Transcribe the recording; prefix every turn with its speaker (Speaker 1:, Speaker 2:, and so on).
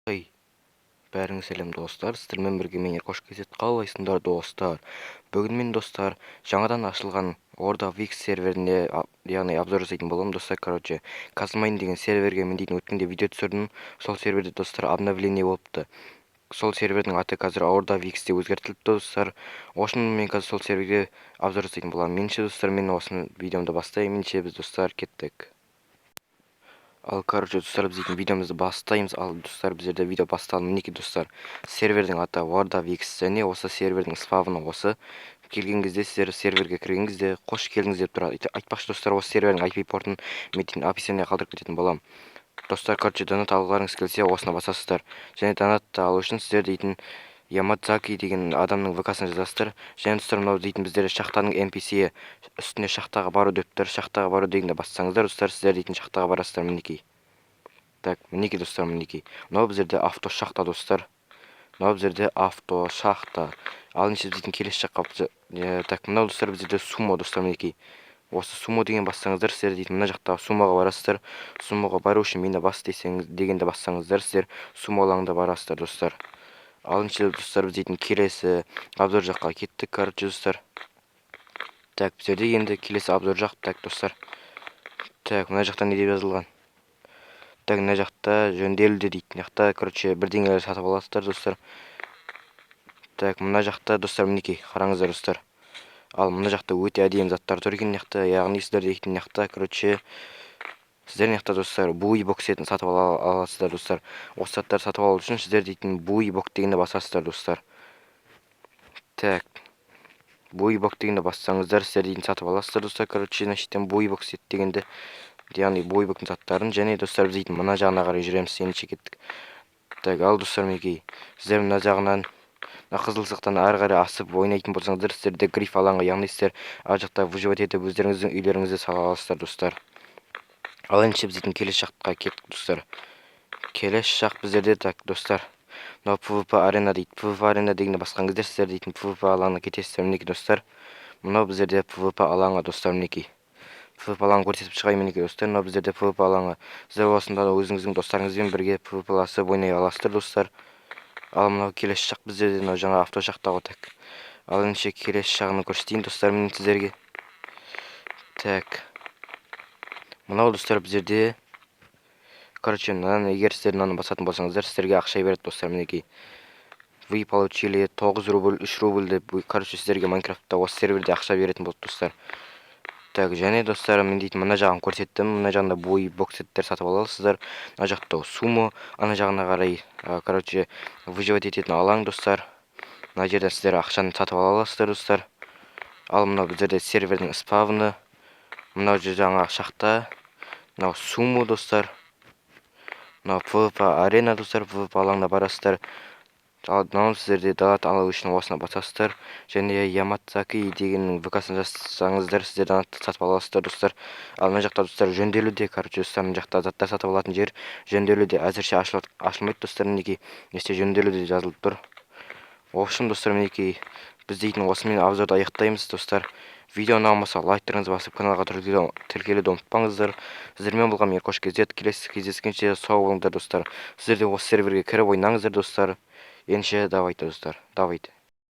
Speaker 1: Ой, бәріңе сәлем достар, сіздермен бірге мен қош кезет қалайсыңдар достар. Бүгін мен достар жаңадан ашылған Орда Викс серверіне яғни обзор жасайтын боламын достар. Казмайн деген серверге мен дейтін өткенде видео түсірдім. Сол серверде достар обновление болыпты. Сол сервердің аты қазір Орда Викс деп өзгертіліпті достар. Ошын мен қазір сол серверге обзор жасайтын боламын. Меніңше достар, мен осыны видеомды бастаймын. Меніңше біз достар кеттік. Ал достар, біз дейтін видеомызды бастаймыз. Ал достар, біздерде видео басталды. Мінекей достар, сервердің аты Орда Викс, және осы сервердің спавны осы. Келген кезде, сіздер серверге кірген кезде қош келдіңіз деп тұрады. Айтпақшы достар, осы сервердің IP портын мен описание қалдырып кететін болам. Достар, донат алғыларыңыз келсе, осыны басасыздар. Және донатты алу үшін сіздер дейтін Ямадзаки деген адамның ВК-сына жазасыздар. Және достар, мынау дейтін біздер шахтаның NPC үстіне шахтаға бару деп тұр. Шахтаға бару дегенде бассаңыздар достар, сіздер дейтін шахтаға барасыздар. Мінекей. Так, мінекей достар, мінекей. Мынау біздерде авто шахта достар. Мынау біздерде авто шахта. Ал неше дейтін келесі жаққа. Так, мынау достар біздерде сумо достар, мінекей. Осы сумо деген бассаңыздар, сіздер дейтін мына жақта сумоға барасыздар. Сумоға бару үшін мені бас дегенде бассаңыздар, сіздер сумо алаңында барасыздар достар. Алыншы достар, біз дейтін келесі обзор жаққа кеттік, достар. Так, біздерде енді келесі обзор жақ. Так, достар. Так, мына жақта не деп жазылған? Так, мына жақта жөнделуде дейтін жақта, бірдеңелер сатып аласыздар достар. Так, мына жақта достар, мінекей, қараңыздар достар. Ал мына жақта өте әдемі заттар тұр екен жақта, яғни сіздер дейтін жақта, сіздер жақта достар, буи бок сетін сатып аласыздар достар. Осы заттар сатып алу үшін сіздер дейтін буи бок дегенде басасыздар достар. Так, буи бок дегенде бассаңыздар, сіздер дейтін сатып аласыздар достар. Значиттен буи бок сет дегенде, яғни буи боктың заттарын, және достар, біз дейтін мына жағына қарай жүреміз, енді кеттік. Так, ал достар, мінекей, сіздер мына жағынан қызыл сызықтан ары қарай асып ойнайтын болсаңыздар, сіздерде гриф алаңға, яғни сіздер ар жақта выживать етіп өздеріңіздің үйлеріңізді сала аласыздар достар. Ал енді біз дейтін келесі жаққа кеттік достар. Келесі жақ біздерде, так достар, мынау PvP арена дейді. PvP арена дегенде басқан кезде сіздер дейтін PvP алаңына кетесіздер. Мінекей достар, мынау біздерде PvP алаңы достар, мінекей. PvP алаңы көрсетіп шығайын, мінекей достар, мынау біздерде PvP алаңы. Сіздер осында өзіңіздің достарыңызбен бірге PvP-ласып ойнай аласыздар достар. Ал мынау келесі жақ біздерде, мынау жаңа авто жақтағы. Так, ал енді келесі жағын көрсетейін достар мен сіздерге. Так, мынау достар біздерде, егер сіздер мынаны басатын болсаңыздар, сіздерге ақша береді достар, мінекей. Вы получили 9 рубль, 3 рубль деп, сіздерге Майнкрафтта осы серверде ақша беретін болды достар. Так, және достар, мен дейтін мына жағын көрсеттім. Мына жағында буи боксеттер сатып аласыздар. Мына жақта сумо, ана жағына қарай, выживать ететін алаң достар. Мына жерде сіздер ақшаны сатып аласыздар достар. Ал мынау біздерде сервердің спавны. Мынау жаңа шахта. Мынау сумо достар. Мынау PvP арена достар, PvP алаңына барасыздар. Ал мынау сіздерде донат алу үшін осына басасыздар. Және Ямадзаки дегеннің ВК-сына жазсаңыздар, сіздер донатты сатып аласыздар достар. Ал мына жақта достар жөнделуде, достар, мына жақта заттар сатып алатын жер жөнделуде, әзірше ашылмайды достар, мінекей. Несте жөнделуде жазылып тұр. Общем достар, мінекей, біз дейтін осымен обзорды аяқтаймыз достар. Видео ұнамаса лайктарыңызды басып каналға тіркелуді ұмытпаңыздар. Сіздермен болған мен қош кезет, келесі кездескенше сау болыңдар достар. Сіздер де осы серверге кіріп ойнаңыздар достар. Давайте достар, давайте.